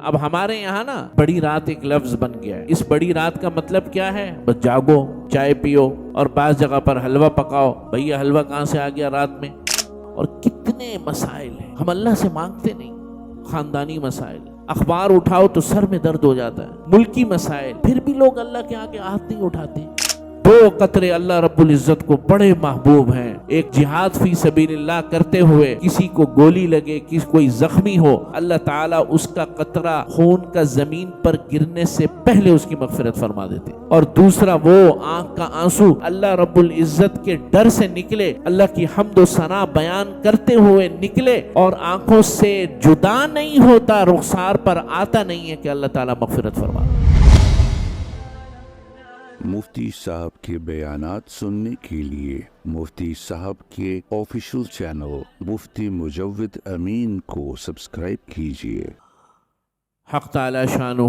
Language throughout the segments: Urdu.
اب ہمارے یہاں نا بڑی رات ایک لفظ بن گیا ہے. اس بڑی رات کا مطلب کیا ہے؟ بس جاگو، چائے پیو، اور بعض جگہ پر حلوہ پکاؤ. بھیا حلوہ کہاں سے آ گیا رات میں؟ اور کتنے مسائل ہیں ہم اللہ سے مانگتے نہیں. خاندانی مسائل، اخبار اٹھاؤ تو سر میں درد ہو جاتا ہے. ملکی مسائل، پھر بھی لوگ اللہ کے آگے ہاتھ نہیں اٹھاتے. دو قطرے اللہ رب العزت کو بڑے محبوب ہیں. ایک جہاد فی سبیل اللہ کرتے ہوئے کسی کو گولی لگے، کسی کوئی زخمی ہو، اللہ تعالیٰ اس کا قطرہ خون کا زمین پر گرنے سے پہلے اس کی مغفرت فرما دیتے. اور دوسرا وہ آنکھ کا آنسو اللہ رب العزت کے ڈر سے نکلے، اللہ کی حمد و ثنا بیان کرتے ہوئے نکلے، اور آنکھوں سے جدا نہیں ہوتا، رخسار پر آتا نہیں ہے کہ اللہ تعالیٰ مغفرت فرما. مفتی صاحب کے بیانات سننے کے لیے مفتی صاحب کے آفیشیل چینل مفتی مجود امین کو سبسکرائب کیجیے. حق تعالی شانہ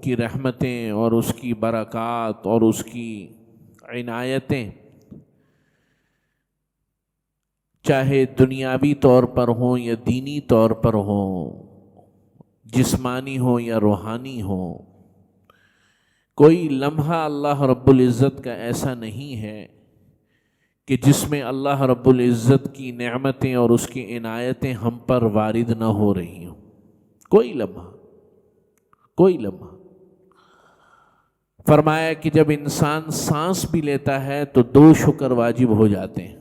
کی رحمتیں اور اس کی برکات اور اس کی عنایتیں چاہے دنیاوی طور پر ہوں یا دینی طور پر ہوں، جسمانی ہوں یا روحانی ہوں، کوئی لمحہ اللہ رب العزت کا ایسا نہیں ہے کہ جس میں اللہ رب العزت کی نعمتیں اور اس کی عنایتیں ہم پر وارد نہ ہو رہی ہوں. کوئی لمحہ، کوئی لمحہ. فرمایا کہ جب انسان سانس بھی لیتا ہے تو دو شکر واجب ہو جاتے ہیں.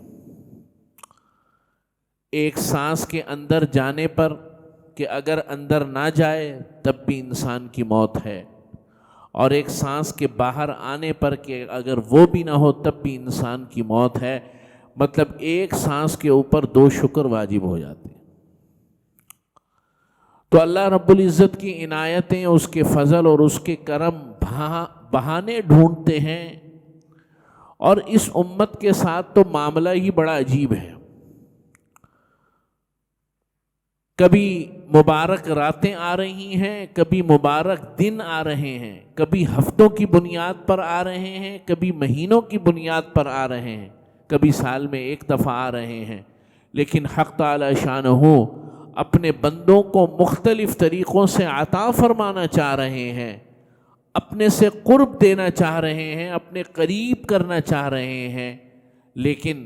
ایک سانس کے اندر جانے پر کہ اگر اندر نہ جائے تب بھی انسان کی موت ہے، اور ایک سانس کے باہر آنے پر کہ اگر وہ بھی نہ ہو تب بھی انسان کی موت ہے. مطلب ایک سانس کے اوپر دو شکر واجب ہو جاتے ہیں. تو اللہ رب العزت کی عنایتیں، اس کے فضل اور اس کے کرم بہانے ڈھونڈتے ہیں. اور اس امت کے ساتھ تو معاملہ ہی بڑا عجیب ہے. کبھی مبارک راتیں آ رہی ہیں، کبھی مبارک دن آ رہے ہیں، کبھی ہفتوں کی بنیاد پر آ رہے ہیں، کبھی مہینوں کی بنیاد پر آ رہے ہیں، کبھی سال میں ایک دفعہ آ رہے ہیں. لیکن حق تعالی شانہ اپنے بندوں کو مختلف طریقوں سے عطا فرمانا چاہ رہے ہیں، اپنے سے قرب دینا چاہ رہے ہیں، اپنے قریب کرنا چاہ رہے ہیں. لیکن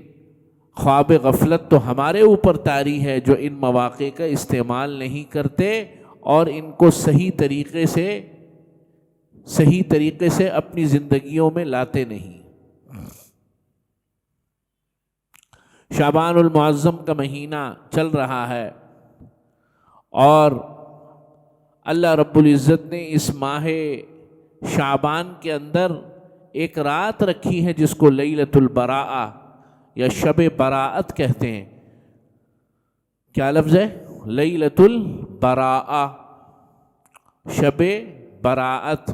خواب غفلت تو ہمارے اوپر طاری ہے جو ان مواقع کا استعمال نہیں کرتے اور ان کو صحیح طریقے سے اپنی زندگیوں میں لاتے نہیں. شعبان المعظم کا مہینہ چل رہا ہے، اور اللہ رب العزت نے اس ماہ شعبان کے اندر ایک رات رکھی ہے جس کو لیلۃ البراءہ یا شب براءت کہتے ہیں. کیا لفظ ہے؟ لیلۃ البراءہ، شب براءت.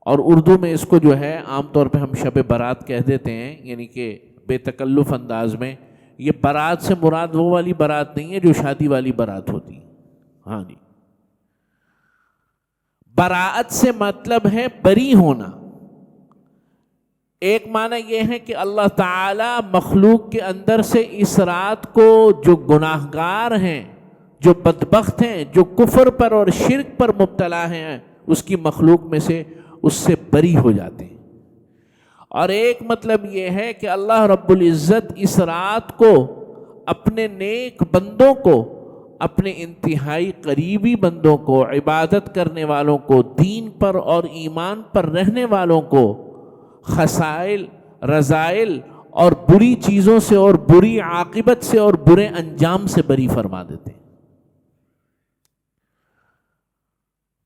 اور اردو میں اس کو جو ہے عام طور پہ ہم شب برات کہہ دیتے ہیں، یعنی کہ بے تکلف انداز میں. یہ برات سے مراد وہ والی برات نہیں ہے جو شادی والی برات ہوتی. ہاں جی، براءت سے مطلب ہے بری ہونا. ایک معنی یہ ہے کہ اللہ تعالی مخلوق کے اندر سے اس رات کو جو گناہگار ہیں، جو بدبخت ہیں، جو کفر پر اور شرک پر مبتلا ہیں، اس کی مخلوق میں سے اس سے بری ہو جاتے ہیں. اور ایک مطلب یہ ہے کہ اللہ رب العزت اس رات کو اپنے نیک بندوں کو، اپنے انتہائی قریبی بندوں کو، عبادت کرنے والوں کو، دین پر اور ایمان پر رہنے والوں کو خسائل، رذائل اور بری چیزوں سے اور بری عاقبت سے اور برے انجام سے بری فرما دیتے ہیں.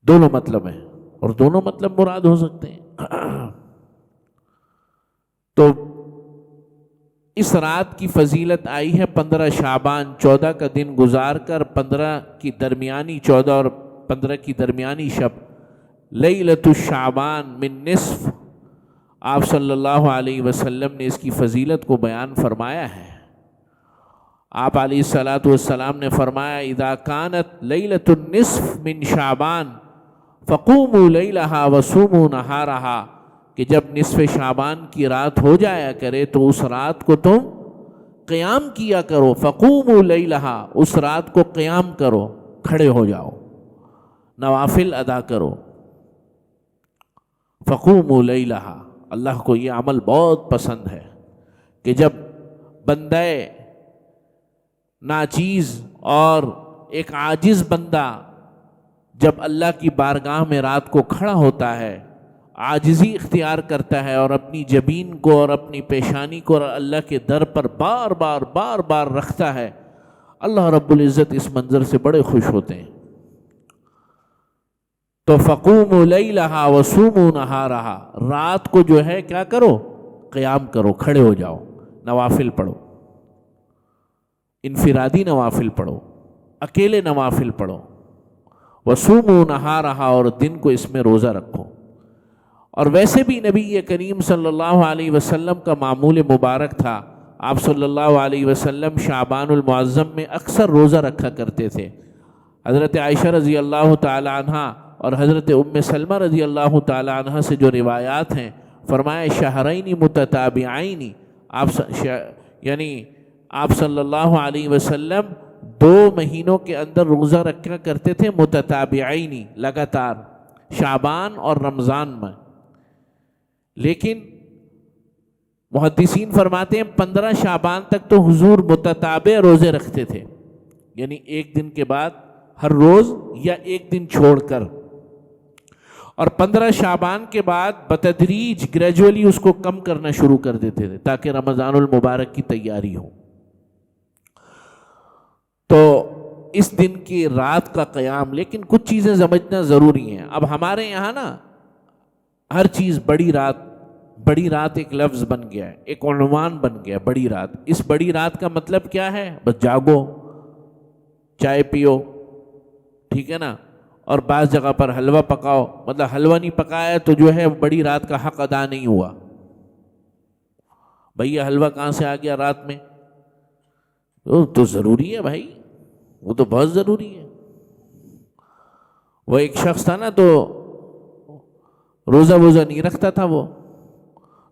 دونوں مطلب ہیں، اور دونوں مطلب مراد ہو سکتے ہیں. تو اس رات کی فضیلت آئی ہے 15 شعبان، 14 کا دن گزار کر 15 کی درمیانی 14 اور 15 کی درمیانی شب لیلۃ الشعبان من نصف. آپ صلی اللہ علیہ وسلم نے اس کی فضیلت کو بیان فرمایا ہے. آپ علیہ الصلاۃ والسلام نے فرمایا اذا كانت لیلۃ النصف من شعبان فقوموا لیلہا وصوموا نہارہا، کہ جب نصف شعبان کی رات ہو جایا کرے تو اس رات کو تم قیام کیا کرو. فقوموا لیلہا، اس رات کو قیام کرو، کھڑے ہو جاؤ، نوافل ادا کرو. فقوموا لیلہا، اللہ کو یہ عمل بہت پسند ہے کہ جب بندہ ناچیز اور ایک عاجز بندہ جب اللہ کی بارگاہ میں رات کو کھڑا ہوتا ہے، عاجزی اختیار کرتا ہے اور اپنی جبین کو اور اپنی پیشانی کو اللہ کے در پر بار بار رکھتا ہے، اللہ رب العزت اس منظر سے بڑے خوش ہوتے ہیں. تو فقوموا لیلہا وصوموا نہارہا، رات کو جو ہے کیا کرو؟ قیام کرو، کھڑے ہو جاؤ، نوافل پڑھو، انفرادی نوافل پڑھو، اکیلے نوافل پڑھو. وصوموا نہارہا، اور دن کو اس میں روزہ رکھو. اور ویسے بھی نبی کریم صلی اللہ علیہ وسلم کا معمول مبارک تھا، آپ صلی اللہ علیہ وسلم شعبان المعظم میں اکثر روزہ رکھا کرتے تھے. حضرت عائشہ رضی اللہ تعالی عنہ اور حضرت ام سلمہ رضی اللہ تعالی عنہ سے جو روایات ہیں، فرمایا شہرین متتابعین، یعنی آپ صلی اللہ علیہ وسلم 2 مہینوں کے اندر روزہ رکھا کرتے تھے، متتابعین، لگاتار، شعبان اور رمضان میں. لیکن محدثین فرماتے ہیں 15 شعبان تک تو حضور متتابع روزے رکھتے تھے، یعنی ایک دن کے بعد ہر روز یا ایک دن چھوڑ کر. اور 15 شعبان کے بعد بتدریج گریجولی اس کو کم کرنا شروع کر دیتے تھے تاکہ رمضان المبارک کی تیاری ہو. تو اس دن کی رات کا قیام، لیکن کچھ چیزیں سمجھنا ضروری ہیں. اب ہمارے یہاں نا ہر چیز بڑی رات ایک لفظ بن گیا ہے، ایک عنوان بن گیا ہے، بڑی رات. اس بڑی رات کا مطلب کیا ہے؟ بس جاگو، چائے پیو، ٹھیک ہے نا، اور بعض جگہ پر حلوہ پکاؤ. مطلب حلوہ نہیں پکایا تو جو ہے بڑی رات کا حق ادا نہیں ہوا. بھئی حلوہ کہاں سے آ گیا رات میں؟ تو ضروری ہے بھائی، وہ تو بہت ضروری ہے. وہ ایک شخص تھا نا، تو روزہ نہیں رکھتا تھا وہ،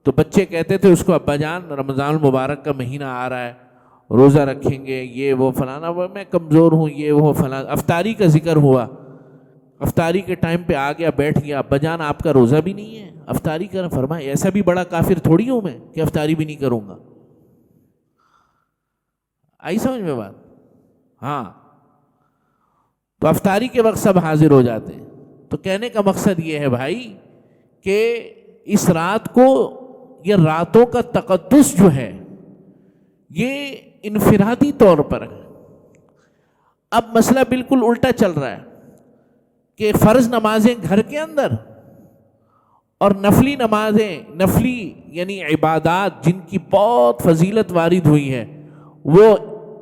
تو بچے کہتے تھے اس کو، ابا جان رمضان المبارک کا مہینہ آ رہا ہے، روزہ رکھیں گے، یہ وہ فلانا، میں کمزور ہوں، یہ وہ فلانا. افطاری کا ذکر ہوا، افطاری کے ٹائم پہ آ گیا، بیٹھ گیا، ابا جان آپ کا روزہ بھی نہیں ہے، افطاری کر. فرمایا ایسا بھی بڑا کافر تھوڑی ہوں میں کہ افطاری بھی نہیں کروں گا. آئی سمجھ میں بات؟ ہاں. تو افطاری کے وقت سب حاضر ہو جاتے ہیں. تو کہنے کا مقصد یہ ہے بھائی کہ اس رات کو، یہ راتوں کا تقدس جو ہے یہ انفرادی طور پر ہے. اب مسئلہ بالکل الٹا چل رہا ہے کہ فرض نمازیں گھر کے اندر اور نفلی نمازیں، نفلی یعنی عبادات جن کی بہت فضیلت وارد ہوئی ہے، وہ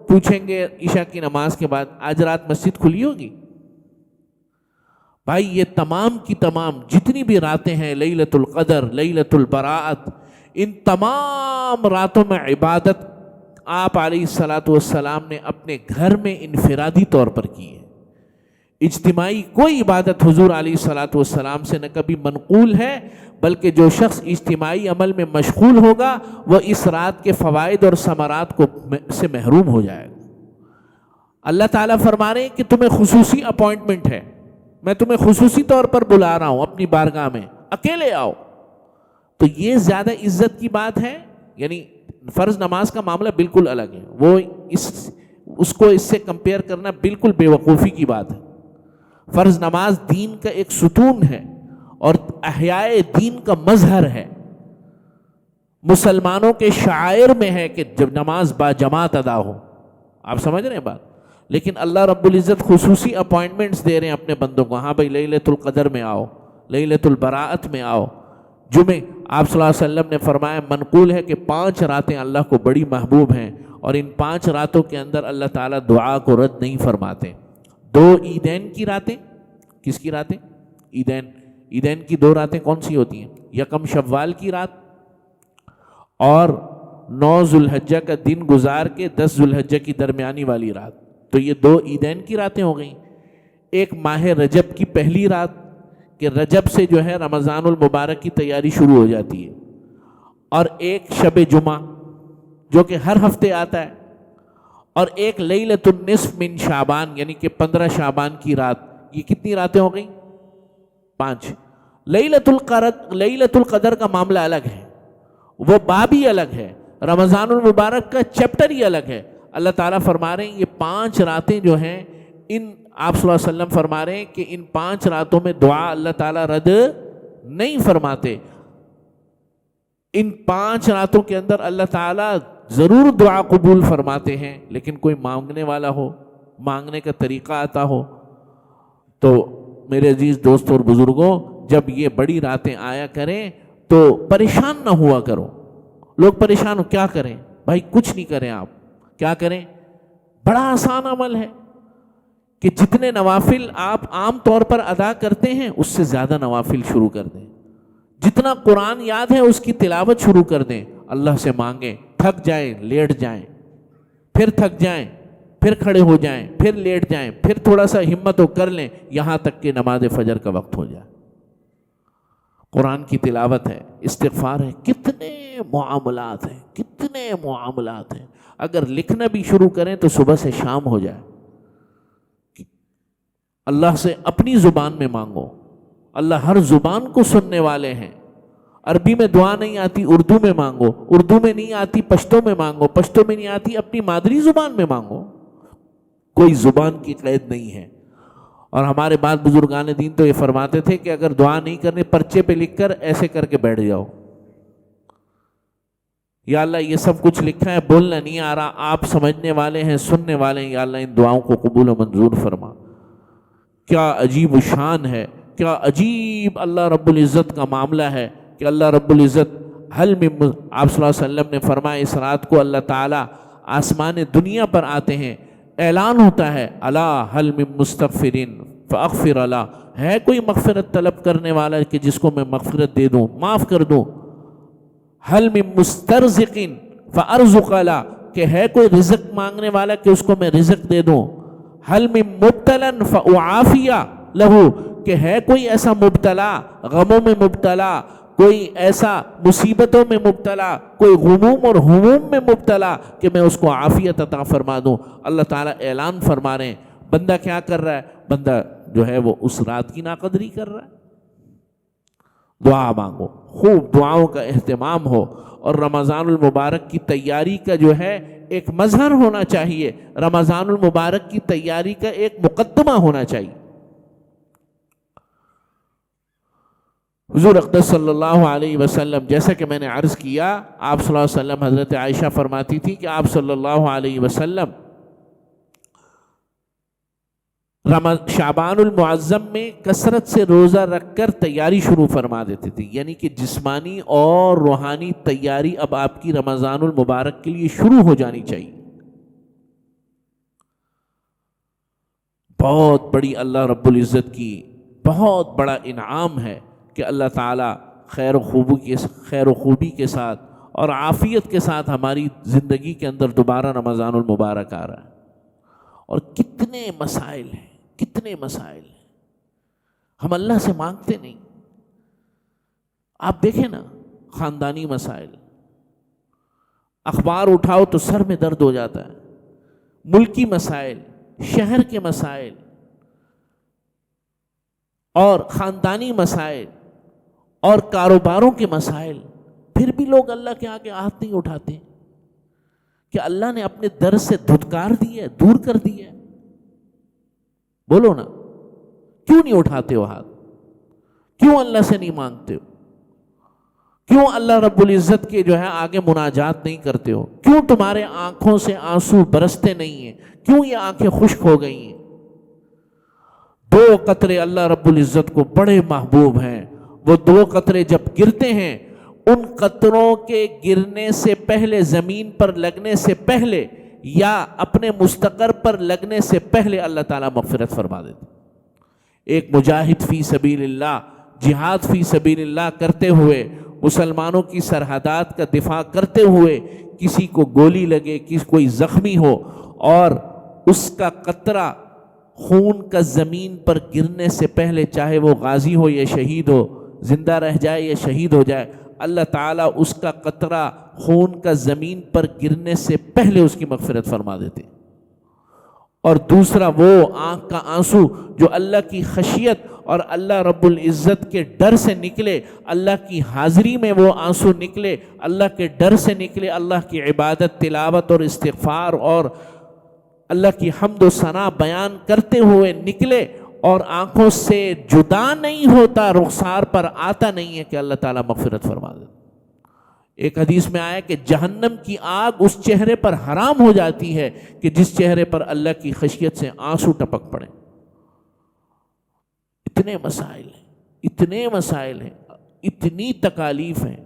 پوچھیں گے عشاء کی نماز کے بعد آج رات مسجد کھلی ہوگی؟ بھائی یہ تمام کی تمام جتنی بھی راتیں ہیں، لیلۃ القدر، لیلۃ البراءت، ان تمام راتوں میں عبادت آپ علیہ الصلاۃ والسلام نے اپنے گھر میں انفرادی طور پر کی ہے. اجتماعی کوئی عبادت حضور علیہ الصلاۃ والسلام سے نہ کبھی منقول ہے، بلکہ جو شخص اجتماعی عمل میں مشغول ہوگا وہ اس رات کے فوائد اور ثمرات سے محروم ہو جائے گا. اللہ تعالیٰ فرما رہے ہیں کہ تمہیں خصوصی اپوائنٹمنٹ ہے، میں تمہیں خصوصی طور پر بلا رہا ہوں اپنی بارگاہ میں، اکیلے آؤ. تو یہ زیادہ عزت کی بات ہے. یعنی فرض نماز کا معاملہ بالکل الگ ہے، وہ اس کو اس سے کمپیئر کرنا بالکل بے وقوفی کی بات ہے. فرض نماز دین کا ایک ستون ہے اور احیاء دین کا مظہر ہے. مسلمانوں کے شعائر میں ہے کہ جب نماز با جماعت ادا ہو. آپ سمجھ رہے ہیں بات؟ لیکن اللہ رب العزت خصوصی اپوائنٹمنٹس دے رہے ہیں اپنے بندوں کو. ہاں بھائی لیلۃ القدر میں آؤ، لیلۃ البراءت میں آؤ. جمعے آپ صلی اللہ علیہ وسلم نے فرمایا، منقول ہے کہ 5 راتیں اللہ کو بڑی محبوب ہیں اور ان 5 راتوں کے اندر اللہ تعالیٰ دعا کو رد نہیں فرماتے. 2 عیدین کی راتیں. کس کی راتیں؟ عیدین کی 2 راتیں کون سی ہوتی ہیں؟ یکم شوال کی رات اور 9 ذوالحجہ کا دن گزار کے 10 ذوالحجہ کی درمیانی والی رات. تو یہ 2 عیدین کی راتیں ہو گئیں. ایک ماہ رجب کی پہلی رات کہ رجب سے جو ہے رمضان المبارک کی تیاری شروع ہو جاتی ہے، اور ایک شب جمعہ جو کہ ہر ہفتے آتا ہے، اور ایک لیلۃ النصف من شعبان یعنی کہ 15 شعبان کی رات. یہ کتنی راتیں ہو گئیں؟ 5۔ لیلۃ القدر کا معاملہ الگ ہے، وہ باب ہی الگ ہے، رمضان المبارک کا چیپٹر ہی الگ ہے۔ اللہ تعالیٰ فرما رہے ہیں یہ 5 راتیں جو ہیں، ان آپ صلی اللہ علیہ وسلم فرما رہے ہیں کہ ان 5 راتوں میں دعا اللہ تعالیٰ رد نہیں فرماتے۔ ان 5 راتوں کے اندر اللہ تعالیٰ ضرور دعا قبول فرماتے ہیں، لیکن کوئی مانگنے والا ہو، مانگنے کا طریقہ آتا ہو۔ تو میرے عزیز دوستوں اور بزرگوں، جب یہ بڑی راتیں آیا کریں تو پریشان نہ ہوا کرو۔ لوگ پریشان ہو، کیا کریں بھائی؟ کچھ نہیں کریں، آپ کیا کریں؟ بڑا آسان عمل ہے کہ جتنے نوافل آپ عام طور پر ادا کرتے ہیں اس سے زیادہ نوافل شروع کر دیں۔ جتنا قرآن یاد ہے اس کی تلاوت شروع کر دیں، اللہ سے مانگیں، تھک جائیں لیٹ جائیں، پھر تھک جائیں پھر کھڑے ہو جائیں، پھر لیٹ جائیں، پھر تھوڑا سا ہمت ہو کر لیں، یہاں تک کہ نماز فجر کا وقت ہو جائے۔ قرآن کی تلاوت ہے، استغفار ہے، کتنے معاملات ہیں، کتنے معاملات ہیں۔ اگر لکھنا بھی شروع کریں تو صبح سے شام ہو جائے، اللہ سے اپنی زبان میں مانگو۔ اللہ ہر زبان کو سننے والے ہیں۔ عربی میں دعا نہیں آتی، اردو میں مانگو، اردو میں نہیں آتی، پشتو میں مانگو، پشتو میں نہیں آتی، اپنی مادری زبان میں مانگو۔ کوئی زبان کی قید نہیں ہے۔ اور ہمارے بعد بزرگان دین تو یہ فرماتے تھے کہ اگر دعا نہیں کرنے، پرچے پہ لکھ کر ایسے کر کے بیٹھ جاؤ، یا اللہ یہ سب کچھ لکھا ہے، بولنا نہیں آ رہا، آپ سمجھنے والے ہیں، سننے والے ہیں، یا اللہ ان دعاؤں کو قبول و منظور فرما۔ کیا عجیب و شان ہے، کیا عجیب اللہ رب العزت کا معاملہ ہے کہ اللہ رب العزت آپ صلی اللہ علیہ وسلم نے فرمایا اس رات کو اللہ تعالیٰ آسمان دنیا پر آتے ہیں، اعلان ہوتا ہے الا هل من مستغفرین فاغفر له، ہے کوئی مغفرت طلب کرنے والا کہ جس کو میں مغفرت دے دوں، معاف کر دوں؟ هل من مسترزق فارزق له، کہ ہے کوئی رزق مانگنے والا کہ اس کو میں رزق دے دوں؟ هل من مبتلا فاعافی له، کہ ہے کوئی ایسا مبتلا، غموں میں مبتلا، کوئی ایسا مصیبتوں میں مبتلا، کوئی غموم اور ہموم میں مبتلا کہ میں اس کو عافیت عطا فرما دوں؟ اللہ تعالیٰ اعلان فرما رہے ہیں۔ بندہ کیا کر رہا ہے؟ بندہ جو ہے وہ اس رات کی ناقدری کر رہا ہے۔ دعا مانگو، خوب دعاؤں کا اہتمام ہو، اور رمضان المبارک کی تیاری کا جو ہے ایک مظہر ہونا چاہیے، رمضان المبارک کی تیاری کا ایک مقدمہ ہونا چاہیے۔ حضور اقدس صلی اللہ علیہ وسلم، جیسا کہ میں نے عرض کیا، آپ صلی اللہ علیہ وسلم، حضرت عائشہ فرماتی تھی کہ آپ صلی اللہ علیہ وسلم شعبان المعظم میں کثرت سے روزہ رکھ کر تیاری شروع فرما دیتے تھے، یعنی کہ جسمانی اور روحانی تیاری اب آپ کی رمضان المبارک کے لیے شروع ہو جانی چاہیے۔ بہت بڑی اللہ رب العزت کی بہت بڑا انعام ہے کہ اللہ تعالیٰ خیر و خوبی کے ساتھ اور عافیت کے ساتھ ہماری زندگی کے اندر دوبارہ رمضان المبارک آ رہا ہے۔ اور کتنے مسائل ہیں، کتنے مسائل ہیں، ہم اللہ سے مانگتے نہیں۔ آپ دیکھیں نا، خاندانی مسائل، اخبار اٹھاؤ تو سر میں درد ہو جاتا ہے، ملکی مسائل، شہر کے مسائل اور خاندانی مسائل اور کاروباروں کے مسائل، پھر بھی لوگ اللہ کے آگے ہاتھ نہیں اٹھاتے کہ اللہ نے اپنے در سے دھتکار دی ہے، دور کر دی ہے۔ بولو نا، کیوں نہیں اٹھاتے ہو ہاتھ؟ کیوں اللہ سے نہیں مانگتے ہو؟ کیوں اللہ رب العزت کے جو ہے آگے مناجات نہیں کرتے ہو؟ کیوں تمہارے آنکھوں سے آنسو برستے نہیں ہیں؟ کیوں یہ آنکھیں خشک ہو گئی ہیں؟ 2 قطرے اللہ رب العزت کو بڑے محبوب ہیں۔ وہ 2 قطرے جب گرتے ہیں، ان قطروں کے گرنے سے پہلے، زمین پر لگنے سے پہلے یا اپنے مستقر پر لگنے سے پہلے اللہ تعالیٰ مغفرت فرما دیتے۔ ایک مجاہد فی سبیل اللہ، جہاد فی سبیل اللہ کرتے ہوئے، مسلمانوں کی سرحدات کا دفاع کرتے ہوئے، کسی کو گولی لگے، کوئی زخمی ہو اور اس کا قطرہ خون کا زمین پر گرنے سے پہلے، چاہے وہ غازی ہو یا شہید ہو، زندہ رہ جائے یا شہید ہو جائے، اللہ تعالیٰ اس کا قطرہ خون کا زمین پر گرنے سے پہلے اس کی مغفرت فرما دیتے۔ اور دوسرا وہ آنکھ کا آنسو جو اللہ کی خشیت اور اللہ رب العزت کے ڈر سے نکلے، اللہ کی حاضری میں وہ آنسو نکلے، اللہ کے ڈر سے نکلے، اللہ کی عبادت، تلاوت اور استغفار اور اللہ کی حمد و ثنا بیان کرتے ہوئے نکلے، اور آنکھوں سے جدا نہیں ہوتا، رخسار پر آتا نہیں ہے کہ اللہ تعالیٰ مغفرت فرما دے۔ ایک حدیث میں آیا کہ جہنم کی آگ اس چہرے پر حرام ہو جاتی ہے کہ جس چہرے پر اللہ کی خشیت سے آنسو ٹپک پڑے۔ اتنے مسائل ہیں، اتنی تکالیف ہیں،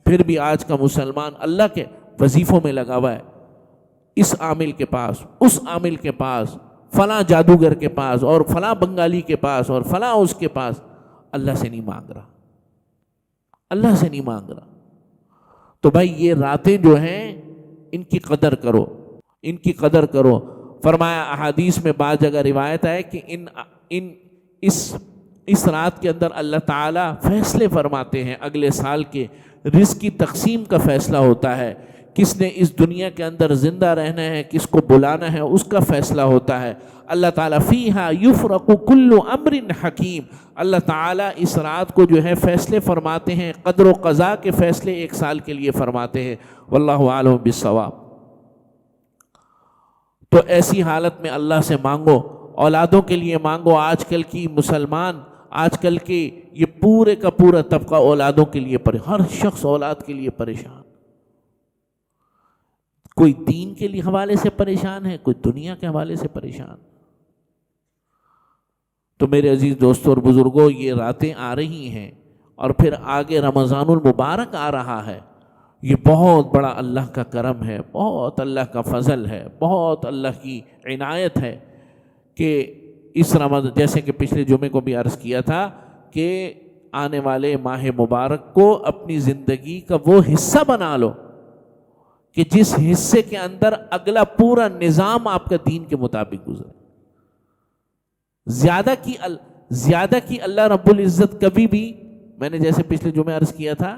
پھر بھی آج کا مسلمان اللہ کے وظیفوں میں لگا ہوا ہے، اس عامل کے پاس، اس عامل کے پاس، فلاں جادوگر کے پاس، اور فلاں بنگالی کے پاس، اور فلاں اس کے پاس، اللہ سے نہیں مانگ رہا، اللہ سے نہیں مانگ رہا۔ تو بھائی یہ راتیں جو ہیں ان کی قدر کرو، ان کی قدر کرو۔ فرمایا احادیث میں بعض جگہ روایت ہے کہ اس رات کے اندر اللہ تعالیٰ فیصلے فرماتے ہیں، اگلے سال کے رزق کی تقسیم کا فیصلہ ہوتا ہے، کس نے اس دنیا کے اندر زندہ رہنا ہے، کس کو بلانا ہے، اس کا فیصلہ ہوتا ہے۔ اللہ تعالیٰ فیہا یفرق کل امر حکیم، اللہ تعالیٰ اس رات کو جو ہے فیصلے فرماتے ہیں، قدر و قضا کے فیصلے ایک سال کے لیے فرماتے ہیں۔ واللہ عالم بالصواب۔ تو ایسی حالت میں اللہ سے مانگو، اولادوں کے لیے مانگو۔ آج کل کی مسلمان، آج کل کے یہ پورے کا پورا طبقہ اولادوں کے لیے ہر شخص اولاد کے لیے پریشان، کوئی دین کے لیے حوالے سے پریشان ہے، کوئی دنیا کے حوالے سے پریشان۔ تو میرے عزیز دوستوں اور بزرگوں، یہ راتیں آ رہی ہیں اور پھر آگے رمضان المبارک آ رہا ہے۔ یہ بہت بڑا اللہ کا کرم ہے، بہت اللہ کا فضل ہے، بہت اللہ کی عنایت ہے کہ اس رمضان، جیسے کہ پچھلے جمعے کو بھی عرض کیا تھا کہ آنے والے ماہ مبارک کو اپنی زندگی کا وہ حصہ بنا لو کہ جس حصے کے اندر اگلا پورا نظام آپ کا دین کے مطابق گزرے۔ زیادہ کی اللہ رب العزت کبھی بھی، میں نے جیسے پچھلے جمعے عرض کیا تھا،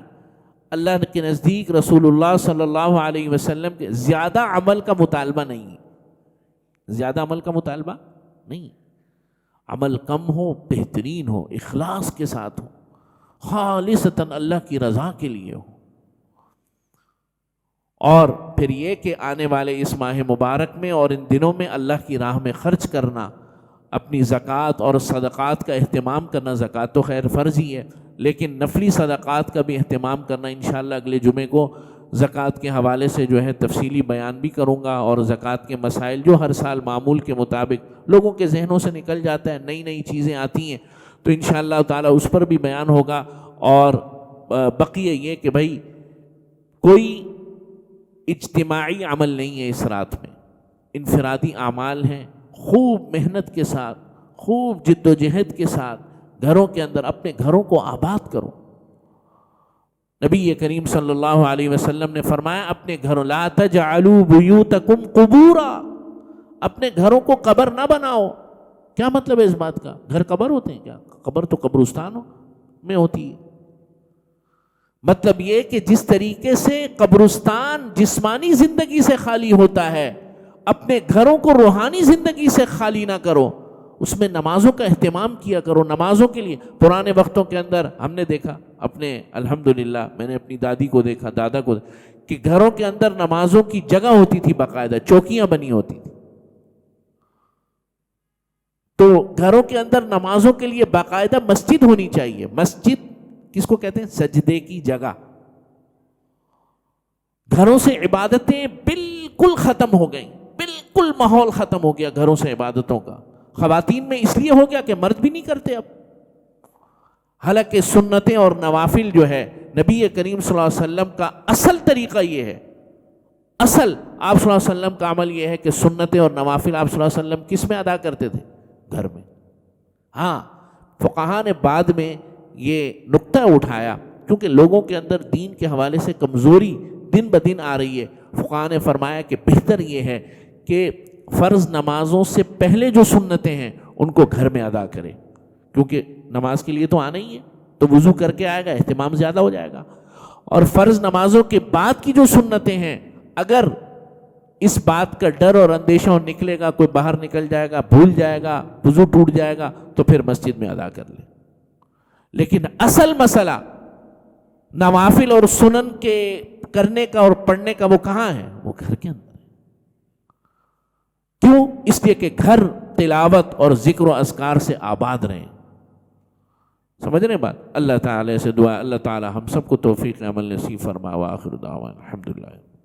اللہ کے نزدیک رسول اللہ صلی اللہ علیہ وسلم کے زیادہ عمل کا مطالبہ نہیں ہے، زیادہ عمل کا مطالبہ نہیں، عمل کم ہو، بہترین ہو، اخلاص کے ساتھ ہو، خالصتاً اللہ کی رضا کے لیے ہو۔ اور پھر یہ کہ آنے والے اس ماہ مبارک میں اور ان دنوں میں اللہ کی راہ میں خرچ کرنا، اپنی زکوٰۃ اور صدقات کا اہتمام کرنا۔ زکوٰۃ تو خیر فرض ہی ہے، لیکن نفلی صدقات کا بھی اہتمام کرنا۔ انشاءاللہ اگلے جمعے کو زکوٰۃ کے حوالے سے جو ہے تفصیلی بیان بھی کروں گا، اور زکوٰۃ کے مسائل جو ہر سال معمول کے مطابق لوگوں کے ذہنوں سے نکل جاتا ہے، نئی نئی چیزیں آتی ہیں، تو انشاءاللہ تعالی اس پر بھی بیان ہوگا۔ اور بقیہ یہ کہ بھائی کوئی اجتماعی عمل نہیں ہے اس رات میں، انفرادی اعمال ہیں۔ خوب محنت کے ساتھ، خوب جد و جہد کے ساتھ گھروں کے اندر اپنے گھروں کو آباد کرو۔ نبی کریم صلی اللہ علیہ وسلم نے فرمایا اپنے گھروں، لا تجعلوا بیوتکم قبورا، اپنے گھروں کو قبر نہ بناؤ۔ کیا مطلب ہے اس بات کا؟ گھر قبر ہوتے ہیں کیا؟ قبر تو قبرستانوں میں ہوتی ہے۔ مطلب یہ کہ جس طریقے سے قبرستان جسمانی زندگی سے خالی ہوتا ہے، اپنے گھروں کو روحانی زندگی سے خالی نہ کرو، اس میں نمازوں کا اہتمام کیا کرو۔ نمازوں کے لیے پرانے وقتوں کے اندر ہم نے دیکھا، اپنے الحمدللہ میں نے اپنی دادی کو دیکھا، دادا کو دیکھا کہ گھروں کے اندر نمازوں کی جگہ ہوتی تھی، باقاعدہ چوکیاں بنی ہوتی تھی۔ تو گھروں کے اندر نمازوں کے لیے باقاعدہ مسجد ہونی چاہیے۔ مسجد کس کو کہتے ہیں؟ سجدے کی جگہ۔ گھروں سے عبادتیں بالکل ختم ہو گئیں، بالکل ماحول ختم ہو گیا گھروں سے عبادتوں کا۔ خواتین میں اس لیے ہو گیا کہ مرد بھی نہیں کرتے اب، حالانکہ سنتیں اور نوافل جو ہے نبی کریم صلی اللہ علیہ وسلم کا اصل طریقہ یہ ہے، اصل آپ صلی اللہ علیہ وسلم کا عمل یہ ہے کہ سنتیں اور نوافل آپ صلی اللہ علیہ وسلم کس میں ادا کرتے تھے؟ گھر میں۔ ہاں، فقہا نے بعد میں یہ نقطہ اٹھایا کیونکہ لوگوں کے اندر دین کے حوالے سے کمزوری دن بدن آ رہی ہے۔ فقہا نے فرمایا کہ بہتر یہ ہے کہ فرض نمازوں سے پہلے جو سنتیں ہیں ان کو گھر میں ادا کرے، کیونکہ نماز کے لیے تو آنا ہی ہے، تو وضو کر کے آئے گا، اہتمام زیادہ ہو جائے گا۔ اور فرض نمازوں کے بعد کی جو سنتیں ہیں، اگر اس بات کا ڈر اور اندیشہ نکلے گا، کوئی باہر نکل جائے گا، بھول جائے گا، وضو ٹوٹ جائے گا، تو پھر مسجد میں ادا کر لے. لیکن اصل مسئلہ نوافل اور سنن کے کرنے کا اور پڑھنے کا وہ کہاں ہے؟ وہ گھر کے اندر. کیوں؟ اس لیے کہ گھر تلاوت اور ذکر و اذکار سے آباد رہیں. سمجھ رہے بات؟ اللہ تعالی سے دعا، اللہ تعالی ہم سب کو توفیق عمل نصیب فرما. وآخر دعوانا الحمدللہ.